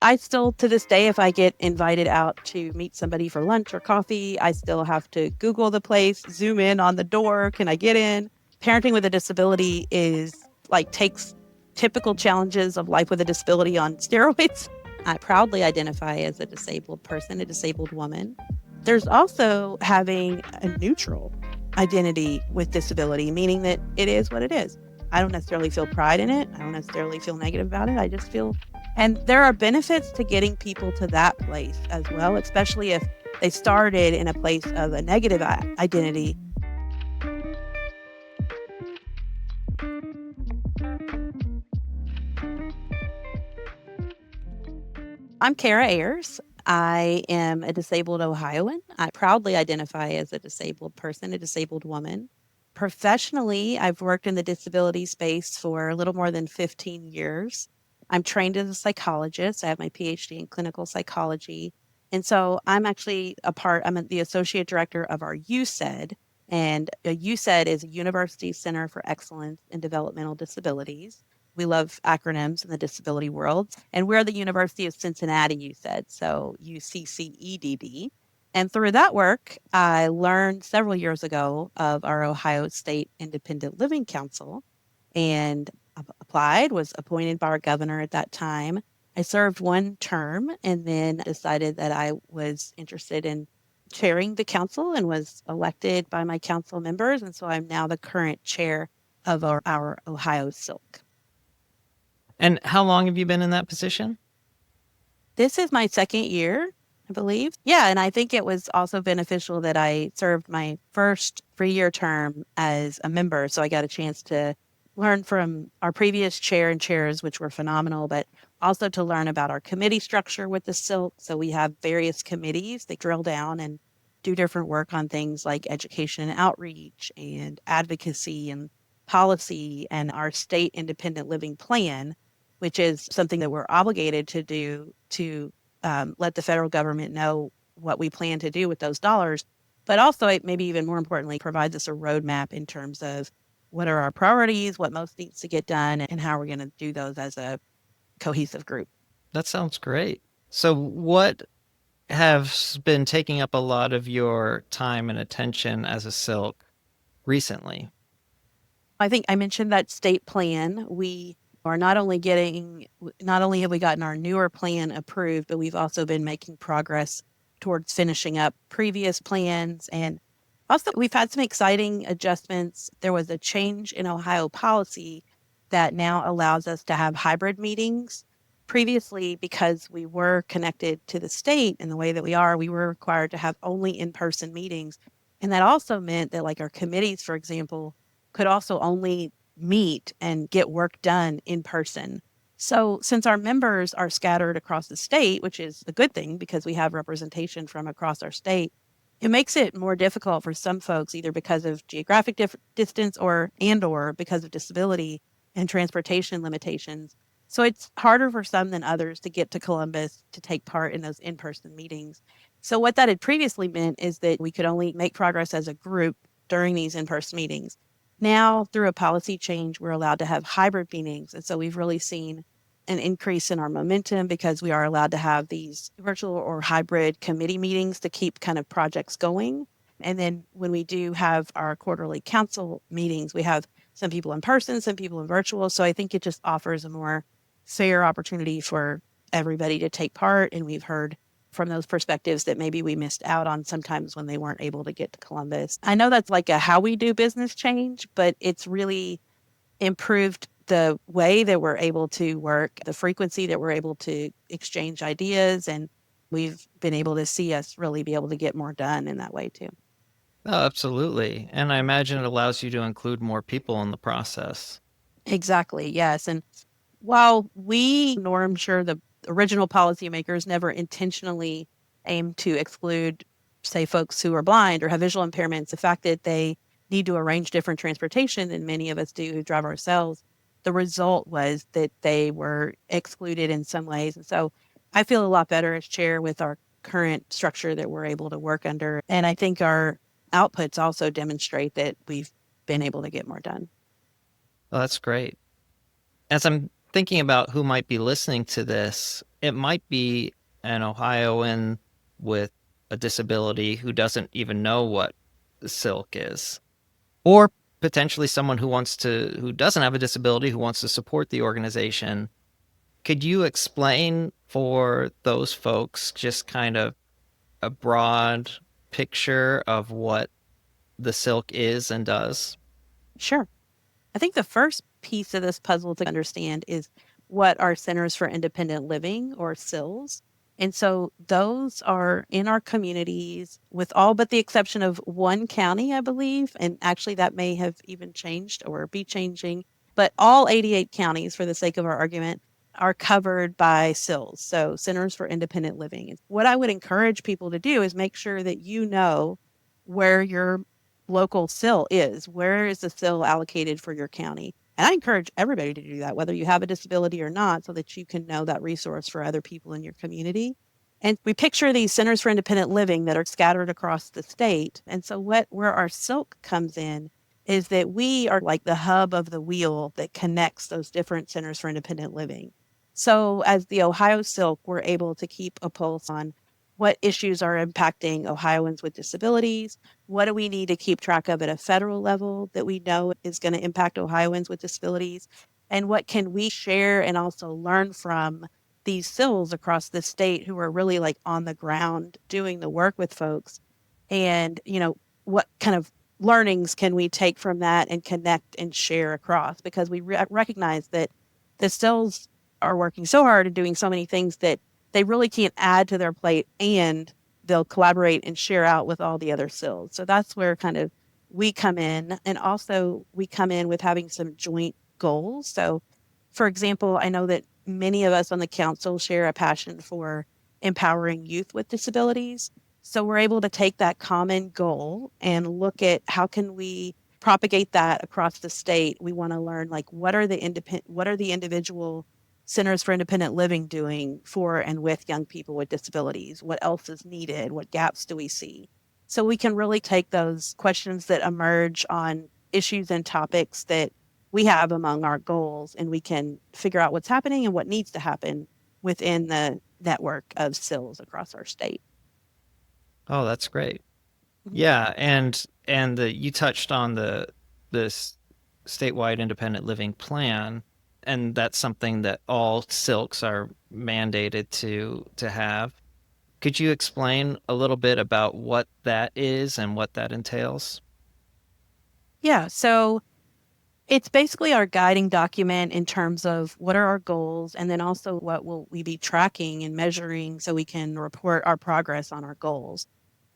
I still, to this day, if I get invited out to meet somebody for lunch or coffee, I still have to Google the place, zoom in on the door. Can I get in? Parenting with a disability takes typical challenges of life with a disability on steroids. I proudly identify as a disabled person, a disabled woman. There's also having a neutral identity with disability, meaning that it is what it is. I don't necessarily feel pride in it. I don't necessarily feel negative about it. I just feel, and there are benefits to getting people to that place as well, especially if they started in a place of a negative identity. I'm Kara Ayers. I am a disabled Ohioan. I proudly identify as a disabled person, a disabled woman. Professionally, I've worked in the disability space for a little more than 15 years. I'm trained as a psychologist. I have my PhD in clinical psychology. And so I'm the associate director of our UCEDD. And a UCEDD is a University Center for Excellence in Developmental Disabilities. We love acronyms in the disability world. And we're the University of Cincinnati, UCEDD, so UCCEDD. And through that work, I learned several years ago of our Ohio State Independent Living Council and applied, was appointed by our governor at that time. I served one term and then decided that I was interested in chairing the council and was elected by my council members. And so I'm now the current chair of our Ohio SILC. And how long have you been in that position? This is my second year, I believe. Yeah, and I think it was also beneficial that I served my first 3-year term as a member. So I got a chance to learn from our previous chair and chairs, which were phenomenal, but also to learn about our committee structure with the SILC. So we have various committees that drill down and do different work on things like education and outreach and advocacy and policy and our state independent living plan, which is something that we're obligated to do to let the federal government know what we plan to do with those dollars. But also, maybe even more importantly, provides us a roadmap in terms of what are our priorities, what most needs to get done, and how we're going to do those as a cohesive group. That sounds great. So, what has been taking up a lot of your time and attention as a SILC recently? I think I mentioned that state plan. We are not only have we gotten our newer plan approved, but we've also been making progress towards finishing up previous plans. And also, we've had some exciting adjustments. There was a change in Ohio policy that now allows us to have hybrid meetings. Previously, because we were connected to the state in the way that we were required to have only in-person meetings. And that also meant that, like, our committees, for example, could also only meet and get work done in person. So since our members are scattered across the state, which is a good thing because we have representation from across our state, it makes it more difficult for some folks, either because of geographic distance or because of disability and transportation limitations. So it's harder for some than others to get to Columbus to take part in those in-person meetings. So what that had previously meant is that we could only make progress as a group during these in-person meetings. Now, through a policy change, we're allowed to have hybrid meetings. And so we've really seen an increase in our momentum because we are allowed to have these virtual or hybrid committee meetings to keep kind of projects going. And then when we do have our quarterly council meetings, we have some people in person, some people in virtual. So I think it just offers a more fair opportunity for everybody to take part. And we've heard from those perspectives that maybe we missed out on sometimes when they weren't able to get to Columbus. I know that's like a how we do business change, but it's really improved the way that we're able to work, the frequency that we're able to exchange ideas, and we've been able to see us really be able to get more done in that way too. Oh, absolutely. And I imagine it allows you to include more people in the process. Exactly, yes. And while nor I'm sure the original policymakers never intentionally aimed to exclude, say, folks who are blind or have visual impairments, the fact that they need to arrange different transportation than many of us do who drive ourselves, the result was that they were excluded in some ways. And so I feel a lot better as chair with our current structure that we're able to work under. And I think our outputs also demonstrate that we've been able to get more done. Well, that's great. As I'm thinking about who might be listening to this, it might be an Ohioan with a disability who doesn't even know what the SILC is, or potentially someone who doesn't have a disability who wants to support the organization. Could you explain for those folks just kind of a broad picture of what the SILC is and does? Sure. I think the first piece of this puzzle to understand is what are Centers for Independent Living, or SILs. And so those are in our communities, with all but the exception of one county, I believe. And actually, that may have even changed or be changing. But all 88 counties, for the sake of our argument, are covered by SILs, so Centers for Independent Living. And what I would encourage people to do is make sure that you know where your local SIL is. Where is the SIL allocated for your county? And I encourage everybody to do that, whether you have a disability or not, so that you can know that resource for other people in your community. And we picture these centers for independent living that are scattered across the state. And so where our SILC comes in is that we are like the hub of the wheel that connects those different centers for independent living. So as the Ohio SILC, we're able to keep a pulse on what issues are impacting Ohioans with disabilities. What do we need to keep track of at a federal level that we know is going to impact Ohioans with disabilities? And what can we share and also learn from these SILs across the state who are really like on the ground doing the work with folks? And, what kind of learnings can we take from that and connect and share across? Because we recognize that the SILs are working so hard and doing so many things that they really can't add to their plate, and they'll collaborate and share out with all the other SILs. So that's where kind of we come in. And also we come in with having some joint goals. So for example, I know that many of us on the council share a passion for empowering youth with disabilities. So we're able to take that common goal and look at how can we propagate that across the state. We want to learn like what are the individual Centers for Independent Living doing for and with young people with disabilities? What else is needed? What gaps do we see? So we can really take those questions that emerge on issues and topics that we have among our goals, and we can figure out what's happening and what needs to happen within the network of SILs across our state. Oh, that's great. Mhm. Yeah, and you touched on this statewide independent living plan, and that's something that all silks are mandated to have. Could you explain a little bit about what that is and what that entails? Yeah, so it's basically our guiding document in terms of what are our goals, and then also what will we be tracking and measuring so we can report our progress on our goals.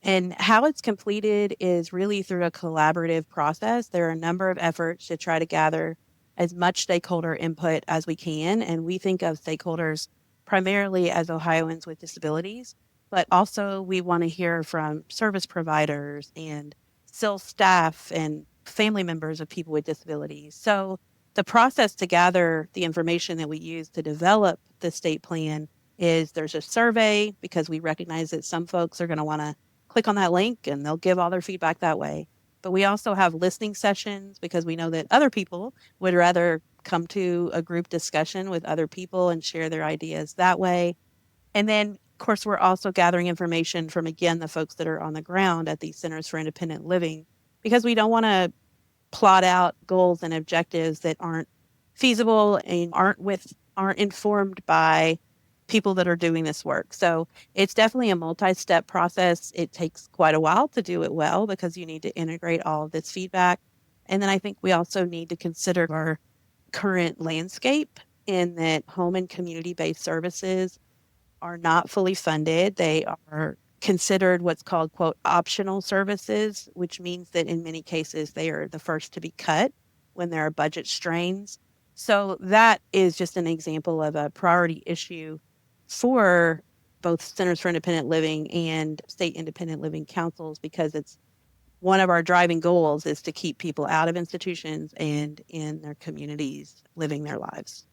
And how it's completed is really through a collaborative process. There are a number of efforts to try to gather as much stakeholder input as we can. And we think of stakeholders primarily as Ohioans with disabilities, but also we want to hear from service providers and SIL staff and family members of people with disabilities. So the process to gather the information that we use to develop the state plan is there's a survey, because we recognize that some folks are going to want to click on that link and they'll give all their feedback that way. But we also have listening sessions, because we know that other people would rather come to a group discussion with other people and share their ideas that way. And then, of course, we're also gathering information from, again, the folks that are on the ground at these Centers for Independent Living, because we don't want to plot out goals and objectives that aren't feasible and aren't informed by people that are doing this work. So it's definitely a multi-step process. It takes quite a while to do it well, because you need to integrate all of this feedback. And then I think we also need to consider our current landscape, in that home and community-based services are not fully funded. They are considered what's called, quote, optional services, which means that in many cases they are the first to be cut when there are budget strains. So that is just an example of a priority issue for both Centers for Independent Living and state independent living councils, because it's one of our driving goals is to keep people out of institutions and in their communities living their lives.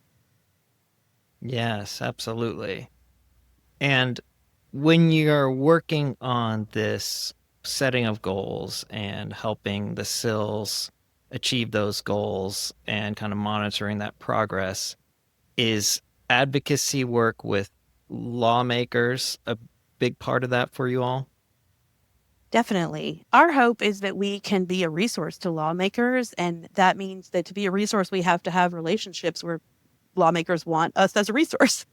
Yes, absolutely. And when you're working on this setting of goals and helping the SILs achieve those goals and kind of monitoring that progress, Is advocacy work with lawmakers a big part of that for you all? Definitely. Our hope is that we can be a resource to lawmakers. And that means that to be a resource, we have to have relationships where lawmakers want us as a resource.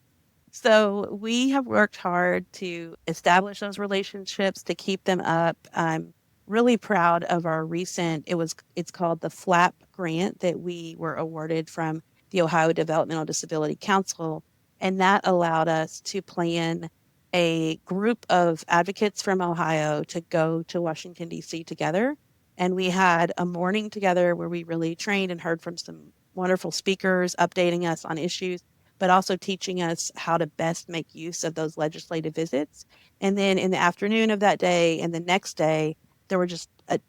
So we have worked hard to establish those relationships, to keep them up. I'm really proud of our recent, it's called the FLAP grant that we were awarded from the Ohio Developmental Disability Council. And that allowed us to plan a group of advocates from Ohio to go to Washington, D.C. together. And we had a morning together where we really trained and heard from some wonderful speakers, updating us on issues, but also teaching us how to best make use of those legislative visits. And then in the afternoon of that day and the next day, there were just a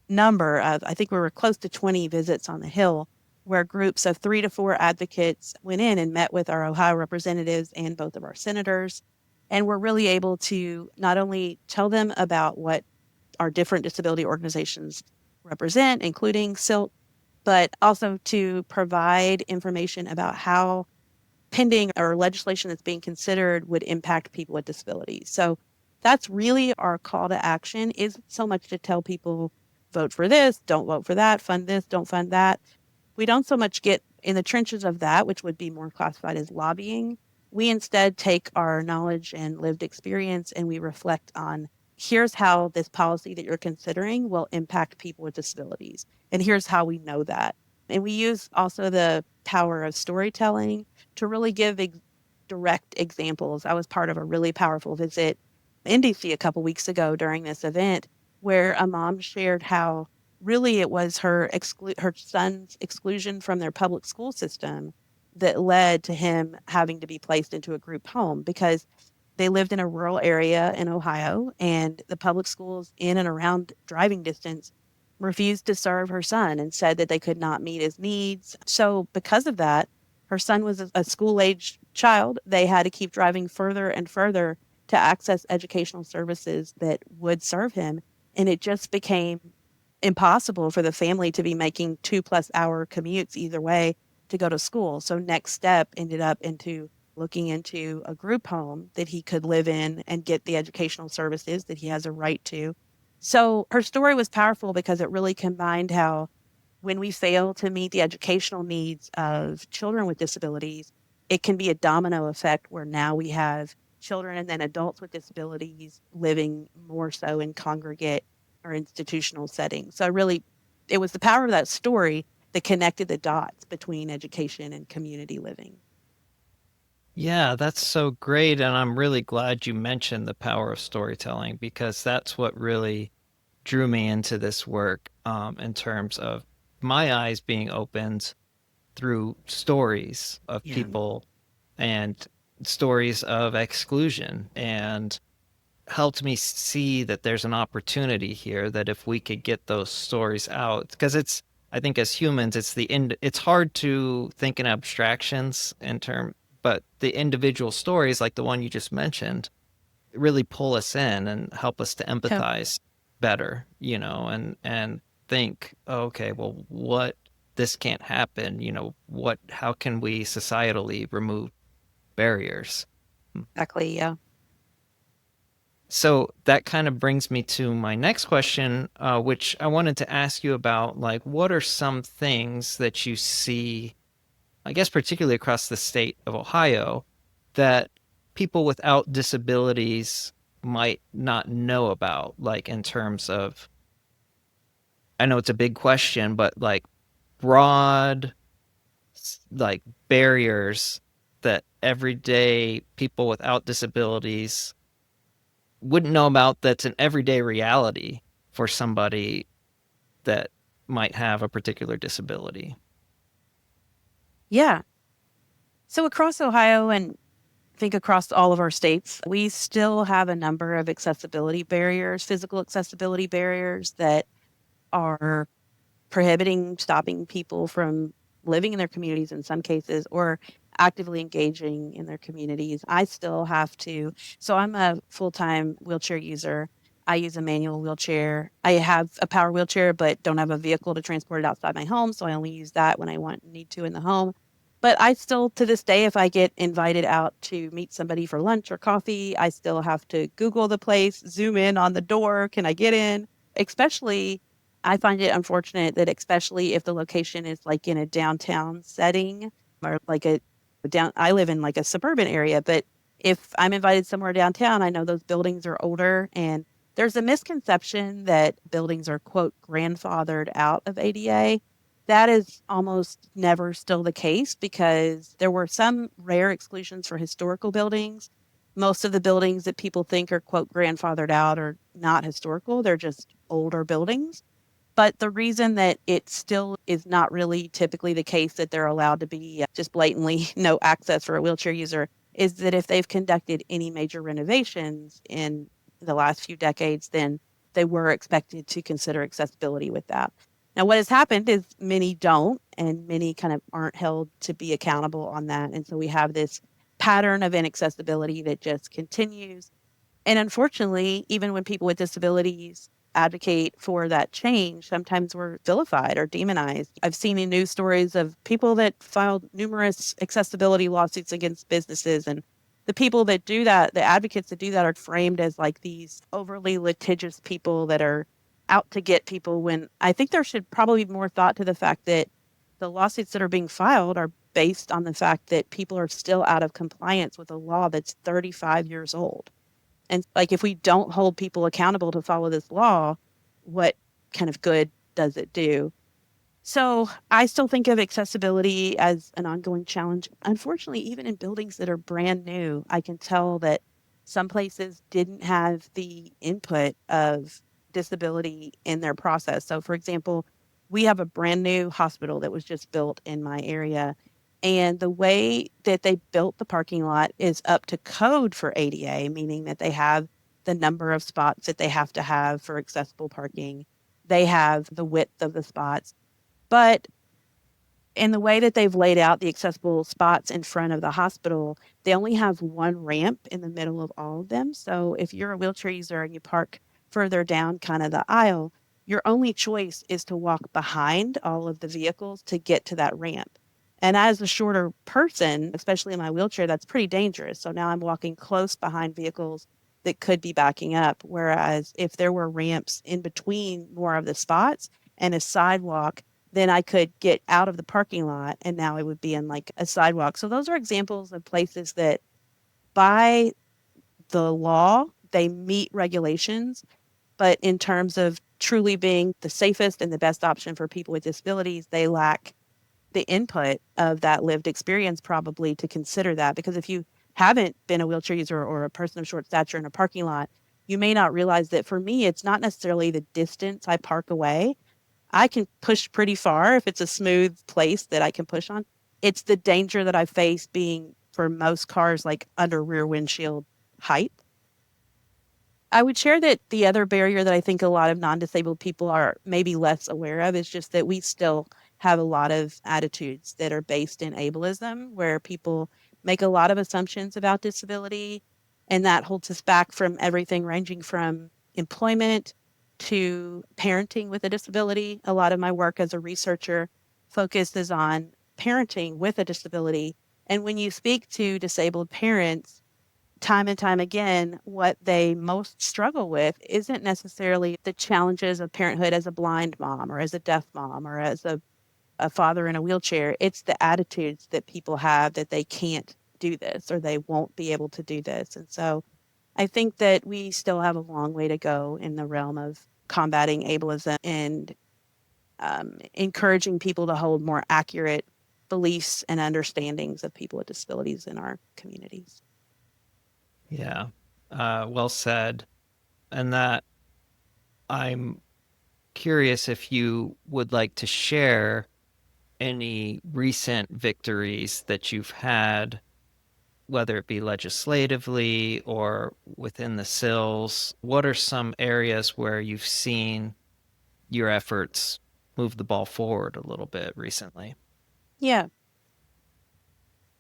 number of, I think we were close to 20 visits on the Hill, where groups of 3 to 4 advocates went in and met with our Ohio representatives and both of our senators. And we're really able to not only tell them about what our different disability organizations represent, including SILC, but also to provide information about how pending or legislation that's being considered would impact people with disabilities. So that's really our call to action, is so much to tell people, vote for this, don't vote for that, fund this, don't fund that. We don't so much get in the trenches of that, which would be more classified as lobbying. We instead take our knowledge and lived experience and we reflect on, here's how this policy that you're considering will impact people with disabilities. And here's how we know that. And we use also the power of storytelling to really give direct examples. I was part of a really powerful visit in DC a couple weeks ago during this event where a mom shared how really it was her son's exclusion from their public school system that led to him having to be placed into a group home, because they lived in a rural area in Ohio and the public schools in and around driving distance refused to serve her son and said that they could not meet his needs. So because of that, her son was a school-age child. They had to keep driving further and further to access educational services that would serve him. And it just became impossible for the family to be making 2+ hour commutes either way to go to school. So next step ended up into looking into a group home that he could live in and get the educational services that he has a right to. So her story was powerful because it really combined how when we fail to meet the educational needs of children with disabilities, it can be a domino effect where now we have children and then adults with disabilities living more so in congregate or institutional settings. So it was the power of that story that connected the dots between education and community living. Yeah, that's so great. And I'm really glad you mentioned the power of storytelling, because that's what really drew me into this work, in terms of my eyes being opened through stories of Yeah. people and stories of exclusion, and helped me see that there's an opportunity here, that if we could get those stories out, because I think as humans, it's hard to think in abstractions but the individual stories like the one you just mentioned really pull us in and help us to Yeah. empathize better, and think, oh, okay, well, what, this can't happen, how can we societally remove barriers? Exactly. Yeah. So that kind of brings me to my next question, which I wanted to ask you about, like, what are some things that you see, I guess, particularly across the state of Ohio, that people without disabilities might not know about, like in terms of, I know it's a big question, but like broad, like barriers that everyday people without disabilities wouldn't know about, that's an everyday reality for somebody that might have a particular disability. Yeah. So across Ohio and I think across all of our states, we still have a number of accessibility barriers, physical accessibility barriers that are stopping people from living in their communities in some cases, or actively engaging in their communities. So I'm a full-time wheelchair user. I use a manual wheelchair. I have a power wheelchair, but don't have a vehicle to transport it outside my home. So I only use that when I need to in the home. But I still, to this day, if I get invited out to meet somebody for lunch or coffee, I still have to Google the place, zoom in on the door. Can I get in? Especially, I find it unfortunate that, especially if the location is like in a downtown setting or like I live in like a suburban area, but if I'm invited somewhere downtown, I know those buildings are older, and there's a misconception that buildings are, quote, grandfathered out of ADA. That is almost never still the case because there were some rare exclusions for historical buildings. Most of the buildings that people think are, quote, grandfathered out are not historical, they're just older buildings. But the reason that it still is not really typically the case that they're allowed to be just blatantly no access for a wheelchair user is that if they've conducted any major renovations in the last few decades, then they were expected to consider accessibility with that. Now, what has happened is many don't, and many kind of aren't held to be accountable on that. And so we have this pattern of inaccessibility that just continues. And unfortunately, even when people with disabilities advocate for that change, sometimes we're vilified or demonized. I've seen in news stories of people that filed numerous accessibility lawsuits against businesses, and the people that do that, the advocates that do that, are framed as like these overly litigious people that are out to get people, when I think there should probably be more thought to the fact that the lawsuits that are being filed are based on the fact that people are still out of compliance with a law that's 35 years old. And like, if we don't hold people accountable to follow this law, what kind of good does it do? So I still think of accessibility as an ongoing challenge. Unfortunately, even in buildings that are brand new, I can tell that some places didn't have the input of disability in their process. So, for example, we have a brand new hospital that was just built in my area. And the way that they built the parking lot is up to code for ADA, meaning that they have the number of spots that they have to have for accessible parking. They have the width of the spots. But in the way that they've laid out the accessible spots in front of the hospital, they only have one ramp in the middle of all of them. So if you're a wheelchair user and you park further down kind of the aisle, your only choice is to walk behind all of the vehicles to get to that ramp. And as a shorter person, especially in my wheelchair, that's pretty dangerous. So now I'm walking close behind vehicles that could be backing up. Whereas if there were ramps in between more of the spots and a sidewalk, then I could get out of the parking lot and now it would be in like a sidewalk. So those are examples of places that by the law, they meet regulations, but in terms of truly being the safest and the best option for people with disabilities, they lack the input of that lived experience probably to consider that. Because if you haven't been a wheelchair user or a person of short stature in a parking lot, you may not realize that for me, it's not necessarily the distance I park away. I can push pretty far if it's a smooth place that I can push on. It's the danger that I face being, for most cars, like under rear windshield height. I would share that the other barrier that I think a lot of non-disabled people are maybe less aware of is just that we still have a lot of attitudes that are based in ableism, where people make a lot of assumptions about disability, and that holds us back from everything ranging from employment to parenting with a disability. A lot of my work as a researcher focuses on parenting with a disability. And when you speak to disabled parents, time and time again, what they most struggle with isn't necessarily the challenges of parenthood as a blind mom or as a deaf mom or as a father in a wheelchair. It's the attitudes that people have that they can't do this or they won't be able to do this. And so I think that we still have a long way to go in the realm of combating ableism and encouraging people to hold more accurate beliefs and understandings of people with disabilities in our communities. Yeah. Well said. And that I'm curious if you would like to share any recent victories that you've had, whether it be legislatively or within the SILs. What are some areas where you've seen your efforts move the ball forward a little bit recently? Yeah.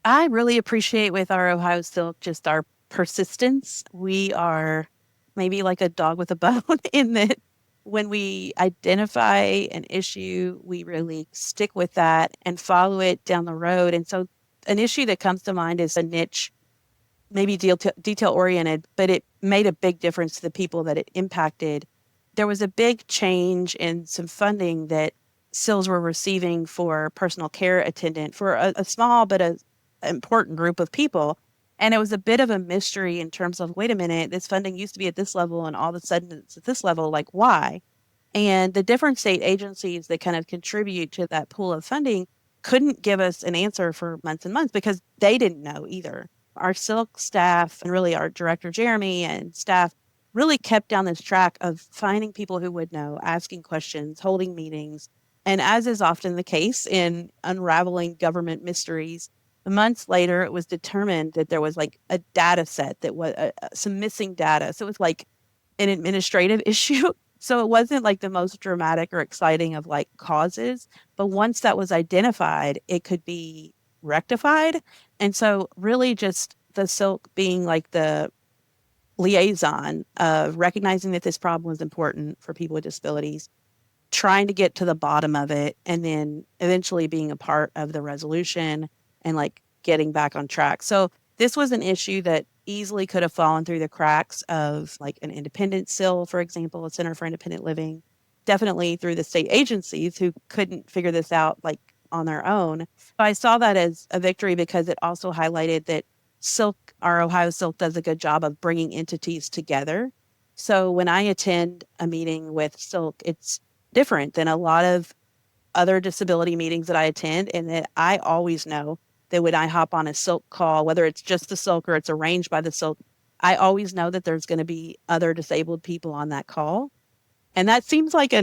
I really appreciate with our Ohio Silk just our persistence. We are maybe like a dog with a bone in that when we identify an issue, we really stick with that and follow it down the road. And so an issue that comes to mind is a niche, maybe detail oriented, but it made a big difference to the people that it impacted. There was a big change in some funding that SILs were receiving for personal care attendant for a small but a important group of people. And it was a bit of a mystery in terms of, wait a minute, this funding used to be at this level and all of a sudden it's at this level, like why? And the different state agencies that kind of contribute to that pool of funding couldn't give us an answer for months and months because they didn't know either. Our SILC staff and really our director, Jeremy, and staff really kept down this track of finding people who would know, asking questions, holding meetings. And as is often the case in unraveling government mysteries, months later, it was determined that there was like a data set that was some missing data. So it was like an administrative issue. So it wasn't like the most dramatic or exciting of like causes, but once that was identified, it could be rectified. And so really just the SILC being like the liaison of recognizing that this problem was important for people with disabilities, trying to get to the bottom of it, and then eventually being a part of the resolution and like getting back on track. So this was an issue that easily could have fallen through the cracks of like an independent SIL, for example, a Center for Independent Living, definitely through the state agencies who couldn't figure this out like on their own. But I saw that as a victory because it also highlighted that SILC, our Ohio SILC, does a good job of bringing entities together. So when I attend a meeting with SILC, it's different than a lot of other disability meetings that I attend, and that I always know that when I hop on a SILC call, whether it's just the SILC or it's arranged by the SILC, I always know that there's going to be other disabled people on that call. And that seems like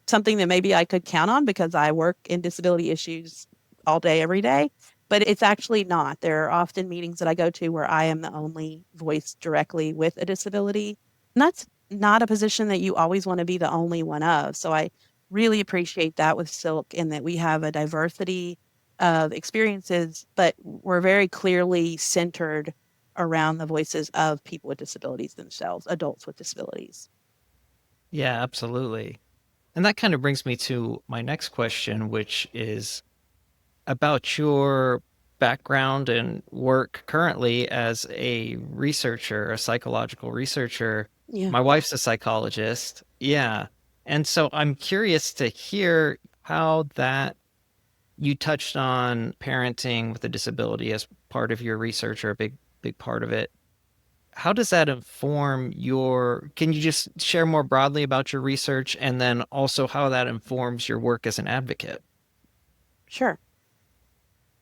something that maybe I could count on because I work in disability issues all day, every day. But it's actually not. There are often meetings that I go to where I am the only voice directly with a disability. And that's not a position that you always want to be the only one of. So I really appreciate that with SILC in that we have a diversity of experiences, but we're very clearly centered around the voices of people with disabilities themselves, adults with disabilities. Yeah, absolutely. And that kind of brings me to my next question, which is about your background and work currently as a researcher, a psychological researcher. Yeah. My wife's a psychologist. Yeah. And so I'm curious to hear how that you touched on parenting with a disability as part of your research or a big part of it. How does that inform can you just share more broadly about your research and then also how that informs your work as an advocate? Sure.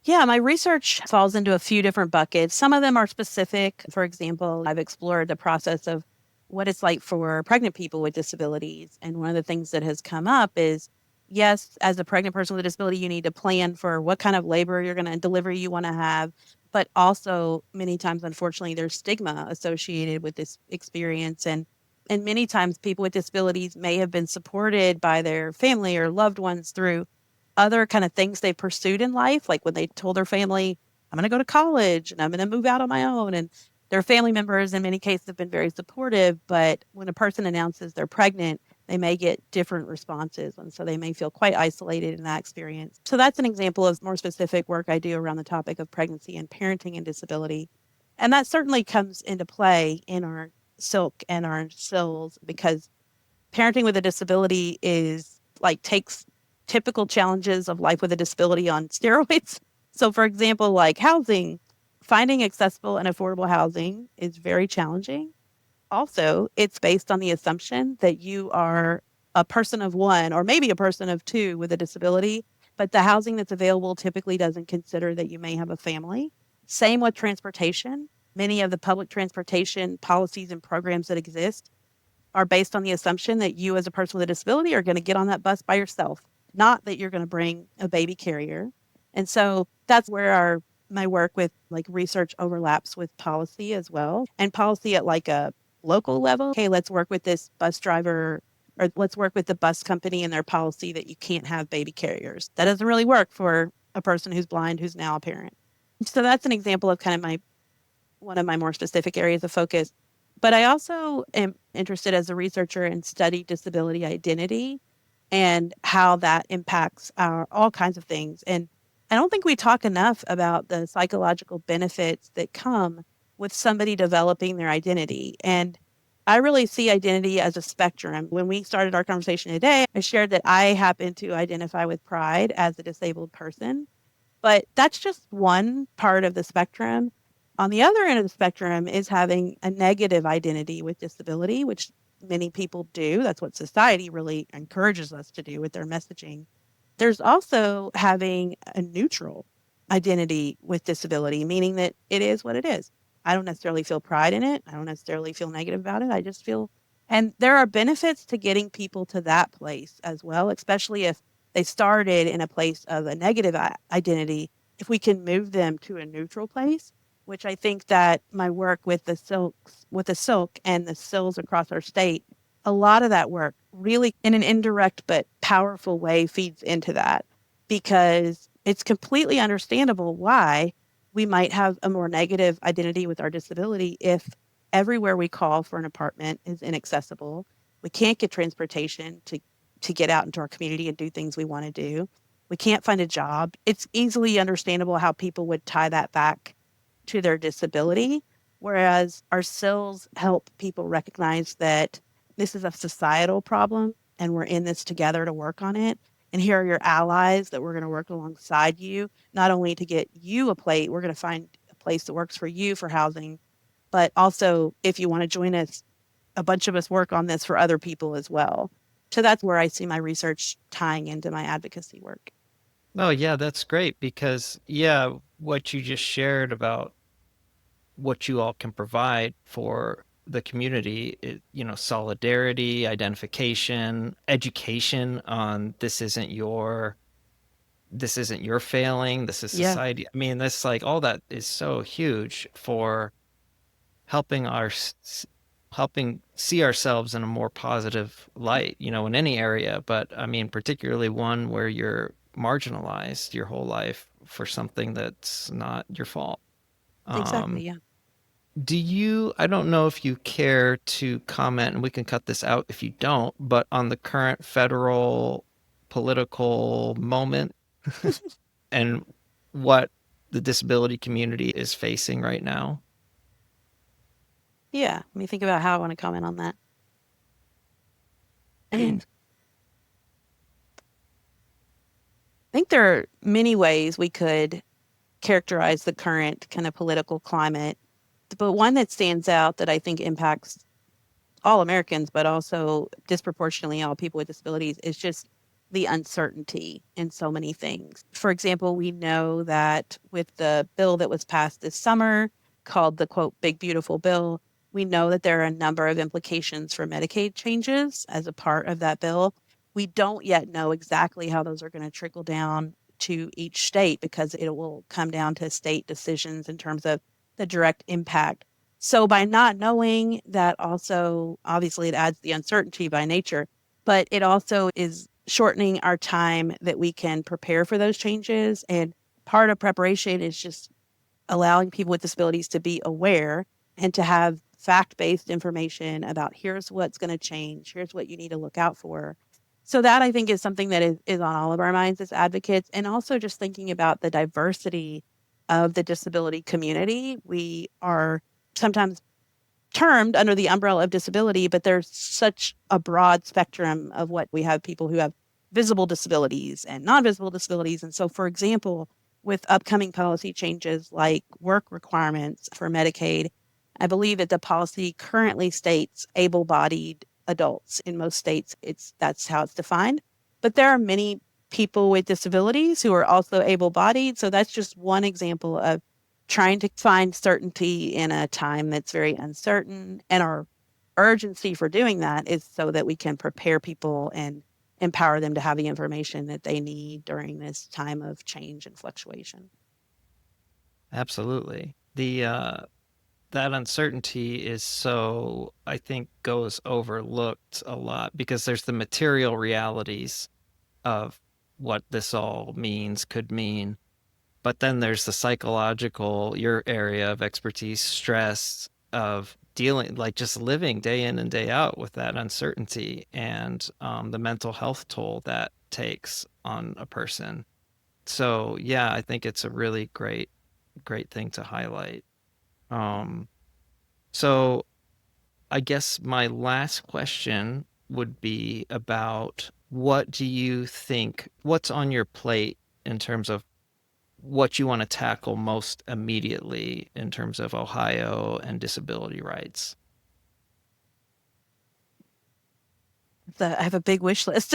Yeah, my research falls into a few different buckets. Some of them are specific. For example, I've explored the process of what it's like for pregnant people with disabilities. And one of the things that has come up is, yes, as a pregnant person with a disability, you need to plan for what kind of labor you're going to deliver you want to have. But also many times, unfortunately, there's stigma associated with this experience. And many times people with disabilities may have been supported by their family or loved ones through other kind of things they pursued in life, like when they told their family, I'm going to go to college and I'm going to move out on my own. And their family members, in many cases, have been very supportive. But when a person announces they're pregnant, they may get different responses. And so they may feel quite isolated in that experience. So that's an example of more specific work I do around the topic of pregnancy and parenting and disability. And that certainly comes into play in our SILC and our SILs because parenting with a disability is like takes typical challenges of life with a disability on steroids. So, for example, like housing, finding accessible and affordable housing is very challenging. Also, it's based on the assumption that you are a person of one or maybe a person of two with a disability, but the housing that's available typically doesn't consider that you may have a family. Same with transportation. Many of the public transportation policies and programs that exist are based on the assumption that you as a person with a disability are going to get on that bus by yourself, not that you're going to bring a baby carrier. And so that's where my work with like research overlaps with policy as well, and policy at like a local level. Okay, let's work with this bus driver or let's work with the bus company and their policy that you can't have baby carriers. That doesn't really work for a person who's blind, who's now a parent. So that's an example of kind of one of my more specific areas of focus. But I also am interested as a researcher in study disability identity and how that impacts all kinds of things. And I don't think we talk enough about the psychological benefits that come with somebody developing their identity. And I really see identity as a spectrum. When we started our conversation today, I shared that I happen to identify with pride as a disabled person, but that's just one part of the spectrum. On the other end of the spectrum is having a negative identity with disability, which many people do. That's what society really encourages us to do with their messaging. There's also having a neutral identity with disability, meaning that it is what it is. I don't necessarily feel pride in it. I don't necessarily feel negative about it. I just feel, and there are benefits to getting people to that place as well, especially if they started in a place of a negative identity. If we can move them to a neutral place, which I think that my work with the silk and the sills across our state, a lot of that work really in an indirect but powerful way feeds into that, because it's completely understandable why we might have a more negative identity with our disability if everywhere we call for an apartment is inaccessible. We can't get transportation to get out into our community and do things we want to do. We can't find a job. It's easily understandable how people would tie that back to their disability, whereas our sills help people recognize that this is a societal problem and we're in this together to work on it. And here are your allies that we're going to work alongside you, not only to get you a plate, we're going to find a place that works for you for housing, but also if you want to join us, a bunch of us work on this for other people as well. So that's where I see my research tying into my advocacy work. Oh, yeah, that's great because, yeah, what you just shared about what you all can provide for the community, solidarity, identification, education on this isn't your failing, this is Yeah, society. I mean, that's like all that is so huge for helping helping see ourselves in a more positive light, in any area, but I mean, particularly one where you're marginalized your whole life for something that's not your fault. exactly. Um, Yeah. I don't know if you care to comment, and we can cut this out if you don't, but on the current federal political moment and what the disability community is facing right now. Yeah. Let me think about how I want to comment on that. And I think there are many ways we could characterize the current kind of political climate, but one that stands out that I think impacts all Americans, but also disproportionately all people with disabilities, is just the uncertainty in so many things. For example, we know that with the bill that was passed this summer called the quote, Big Beautiful Bill, we know that there are a number of implications for Medicaid changes as a part of that bill. We don't yet know exactly how those are going to trickle down to each state because it will come down to state decisions in terms of the direct impact. So by not knowing that, also obviously it adds the uncertainty by nature, but it also is shortening our time that we can prepare for those changes. And part of preparation is just allowing people with disabilities to be aware and to have fact-based information about here's what's going to change, here's what you need to look out for. So that I think is something that is on all of our minds as advocates, and also just thinking about the diversity of the disability community. We are sometimes termed under the umbrella of disability, but there's such a broad spectrum of what we have: people who have visible disabilities and non-visible disabilities. And so, for example, with upcoming policy changes like work requirements for Medicaid, I believe that the policy currently states able-bodied adults. In most states, that's how it's defined. But there are many people with disabilities who are also able-bodied. So that's just one example of trying to find certainty in a time that's very uncertain. And our urgency for doing that is so that we can prepare people and empower them to have the information that they need during this time of change and fluctuation. Absolutely. The that uncertainty is so, I think, goes overlooked a lot because there's the material realities of what this all means, could mean. But then there's the psychological, your area of expertise, stress of dealing, like just living day in and day out with that uncertainty and the mental health toll that takes on a person. So yeah, I think it's a really great thing to highlight. Um, so I guess my last question would be about what do you think, what's on your plate in terms of what you want to tackle most immediately in terms of Ohio and disability rights? I have a big wish list.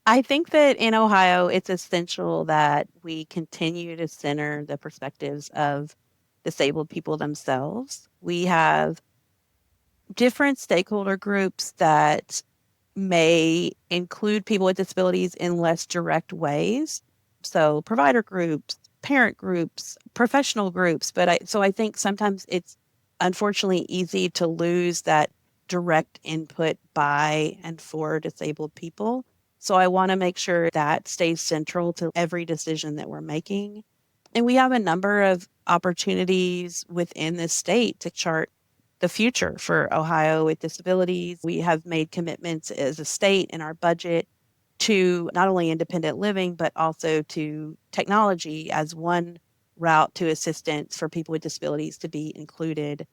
I think that in Ohio, it's essential that we continue to center the perspectives of disabled people themselves. We have different stakeholder groups that may include people with disabilities in less direct ways. So provider groups, parent groups, professional groups. So I think sometimes it's unfortunately easy to lose that direct input by and for disabled people. So I want to make sure that stays central to every decision that we're making. And we have a number of opportunities within the state to chart the future for Ohio with disabilities. We have made commitments as a state in our budget to not only independent living, but also to technology as one route to assistance for people with disabilities to be included.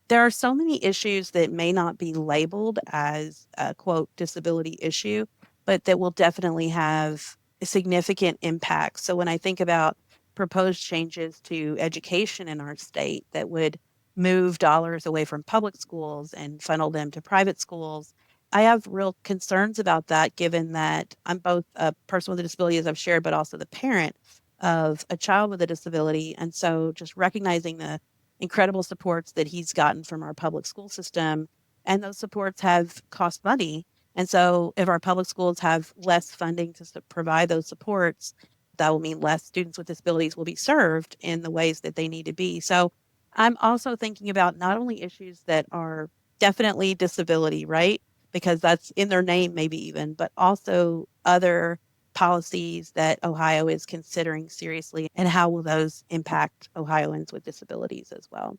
There are so many issues that may not be labeled as a quote disability issue, but that will definitely have a significant impact. So when I think about proposed changes to education in our state that would move dollars away from public schools and funnel them to private schools, I have real concerns about that, given that I'm both a person with a disability, as I've shared, but also the parent of a child with a disability. And so just recognizing the incredible supports that he's gotten from our public school system. And those supports have cost money. And so if our public schools have less funding to provide those supports, that will mean less students with disabilities will be served in the ways that they need to be. So I'm also thinking about not only issues that are definitely disability, right? Because that's in their name, maybe even, but also other policies that Ohio is considering seriously, and how will those impact Ohioans with disabilities as well?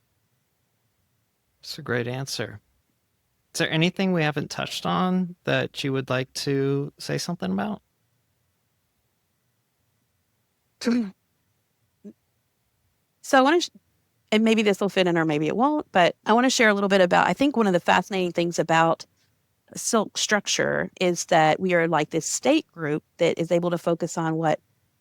It's a great answer. Is there anything we haven't touched on that you would like to say something about? So I want to, and maybe this will fit in or maybe it won't, but I want to share a little bit about, I think one of the fascinating things about SILC structure is that we are like this state group that is able to focus on what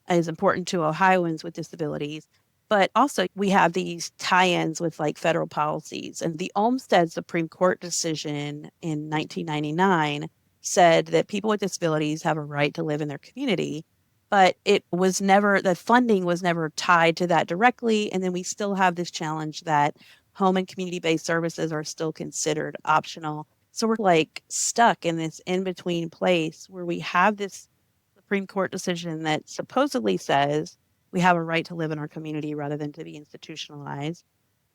is important to Ohioans with disabilities. But also, we have these tie ins with like federal policies. And the Olmstead Supreme Court decision in 1999 said that people with disabilities have a right to live in their community. But it was never, the funding was never tied to that directly. And then we still have this challenge that home and community based services are still considered optional. So we're like stuck in this in between place where we have this Supreme Court decision that supposedly says we have a right to live in our community rather than to be institutionalized,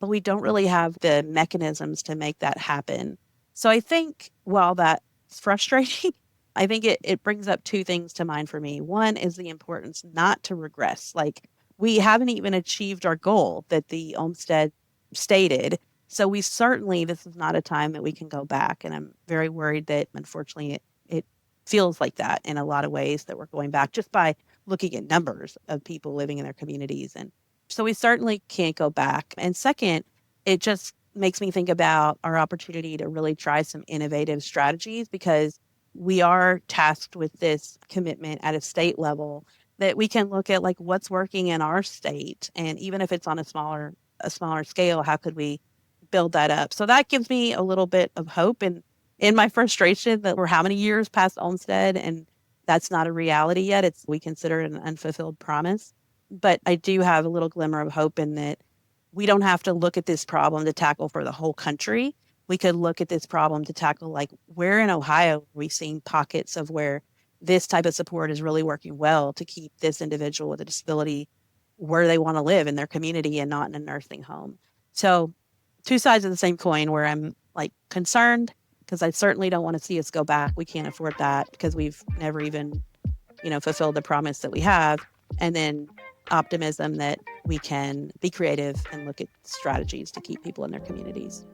but we don't really have the mechanisms to make that happen. So I think while that's frustrating, I think it brings up two things to mind for me. One is the importance not to regress. Like we haven't even achieved our goal that the Olmstead stated. So we certainly, this is not a time that we can go back. And I'm very worried that unfortunately it feels like that in a lot of ways that we're going back just by looking at numbers of people living in their communities. And so we certainly can't go back. And second, it just makes me think about our opportunity to really try some innovative strategies because we are tasked with this commitment at a state level that we can look at like what's working in our state. And even if it's on a smaller scale, how could we build that up? So that gives me a little bit of hope and in my frustration that we're how many years past Olmstead and that's not a reality yet. It's we consider it an unfulfilled promise. But I do have a little glimmer of hope in that we don't have to look at this problem to tackle for the whole country. We could look at this problem to tackle like where in Ohio we've seen pockets of where this type of support is really working well to keep this individual with a disability where they want to live in their community and not in a nursing home. So two sides of the same coin where I'm like concerned because I certainly don't want to see us go back. We can't afford that because we've never even, fulfilled the promise that we have. And then optimism that we can be creative and look at strategies to keep people in their communities.